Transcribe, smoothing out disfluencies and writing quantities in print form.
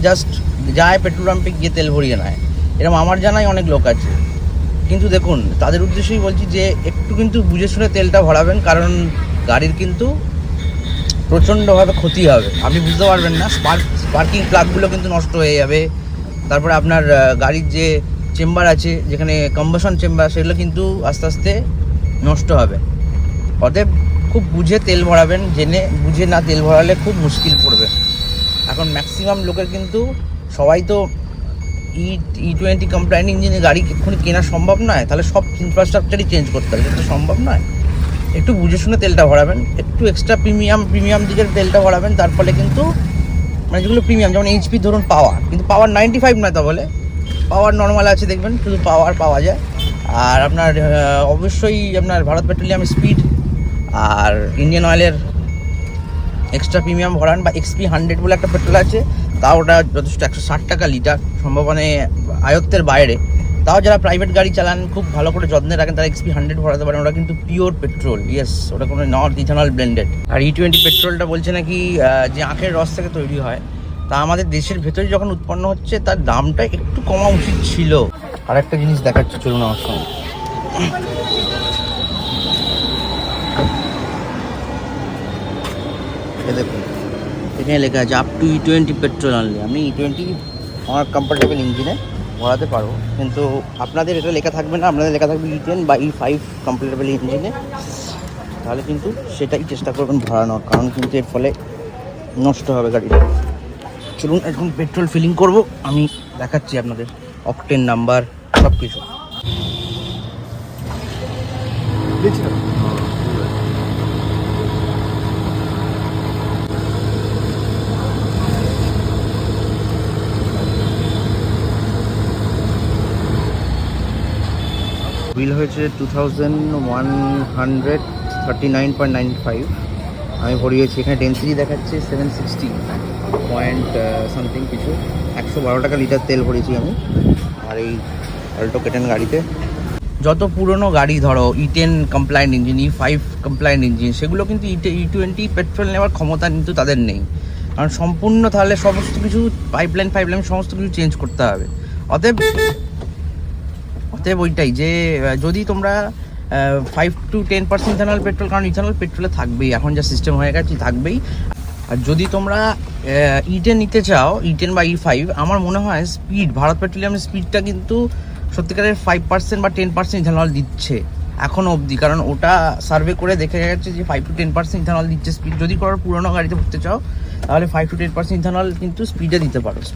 Just যায় petrol পাম্পে গিয়ে তেল ভরিয়ে নেয়, এরকম আমার জানাই অনেক লোক আছে। কিন্তু দেখুন, তাদের উদ্দেশ্যেই বলছি যে একটু কিন্তু বুঝে শুনে তেলটা ভরাবেন, কারণ গাড়ির কিন্তু প্রচণ্ডভাবে ক্ষতি হবে, আপনি বুঝতে পারবেন না। স্পার্কিং প্লাগগুলো কিন্তু নষ্ট হয়ে যাবে। তারপরে আপনার গাড়ির যে চেম্বার আছে, যেখানে কম্বাসন চেম্বার, সেগুলো কিন্তু আস্তে আস্তে নষ্ট হবে। অতএব খুব বুঝে তেল ভরাবেন, জেনে বুঝে না তেল ভরালে খুব মুশকিল পড়বে। এখন ম্যাক্সিমাম লোকের কিন্তু, সবাই তো E20 কমপ্লায়েন্ট ইঞ্জিনের গাড়ি এক্ষুনি কেনা সম্ভব নয়, তাহলে সব ইনফ্রাস্ট্রাকচারই চেঞ্জ করতে হবে, সেটা সম্ভব নয়। একটু বুঝে শুনে তেলটা ভরাবেন, একটু এক্সট্রা প্রিমিয়াম দিকের তেলটা ভরাবেন। তার ফলে কিন্তু মানে যেগুলো প্রিমিয়াম, যেমন HP ধরুন, পাওয়ার, কিন্তু পাওয়ার 95 নয়, তা বলে পাওয়ার নর্মাল আছে দেখবেন, শুধু পাওয়ার পাওয়া যায়। আর আপনার অবশ্যই আপনার ভারত পেট্রোলিয়াম স্পিড আর ইন্ডিয়ান অয়েলের এক্সট্রা প্রিমিয়াম ভরান, বা XP 100 বলে একটা পেট্রোল আছে, তাও ওটা যথেষ্ট 160 টাকা লিটার, সম্ভব মানে আয়ত্তের বাইরে। তাও যারা প্রাইভেট গাড়ি চালান, খুব ভালো করে যত্নে রাখেন, তারা XP 100 ভরাতে পারেন। ওটা কিন্তু পিওর পেট্রোল, ইয়েস, ওটা কোনো নট ইথানল ব্লেন্ডেড। আর E20 পেট্রোলটা বলছে নাকি যে আখের রস থেকে তৈরি হয়, তা আমাদের দেশের ভেতরে যখন উৎপন্ন হচ্ছে, তার দামটা একটু কমা উচিত ছিল। আর একটা জিনিস দেখাচ্ছি, চলুন আমার সঙ্গে। দেখুন, এখানে লেখা আছে আপ টু E20 পেট্রোল আনলে। আমি E20 আমার কমফোর্টেবল ইঞ্জিনে ভরাতে পারবো, কিন্তু আপনাদের এটা লেখা থাকবে না, আপনাদের লেখা থাকবে E10 বা E5 কমফোর্টেবল ইঞ্জিনে। তাহলে কিন্তু সেটাই চেষ্টা করবেন ভরানোর, কারণ কিন্তু এর ফলে নষ্ট হবে গাড়িটা। চলুন এখন পেট্রোল ফিলিং করব, আমি দেখাচ্ছি আপনাদের অকটেন নাম্বার সব কিছু। বিল হয়েছে 2139.95। আমি ভরিয়েছি, এখানে ডেন্সিটি দেখাচ্ছে 760 পয়েন্ট সামথিং কিছু, 112 টাকা লিটার তেল ভরিয়েছি আমি। আর এই অল্টো কেটেন গাড়িতে যত পুরনো গাড়ি ধরো E10 compliant engine, E5 compliant engine, সেগুলো কিন্তু E20 পেট্রোল নেওয়ার ক্ষমতা কিন্তু তাদের নেই, কারণ সম্পূর্ণ তাহলে সমস্ত কিছু পাইপলাইন সমস্ত কিছু চেঞ্জ করতে হবে। অতএব ওইটাই যে যদি তোমরা 5 to 10% ইথানল পেট্রোল, কারণ ইথানল পেট্রোলে থাকবেই, এখন যা সিস্টেম হয়ে গেছে থাকবেই। আর যদি তোমরা E10 নিতে চাও, E10 বা E5, আমার মনে হয় স্পিড, ভারত পেট্রোলিয়ামের স্পিডটা কিন্তু সত্যিকারের 5% বা 10% ইথানল দিচ্ছে এখনও অবধি, কারণ ওটা সার্ভে করে দেখে গেছে যে 5 to 10% ইথানল দিচ্ছে স্পিড। যদি কোনো পুরোনো গাড়িতে ভরতে চাও, তাহলে 5 to 10% ইথানল কিন্তু স্পিডে দিতে পারো।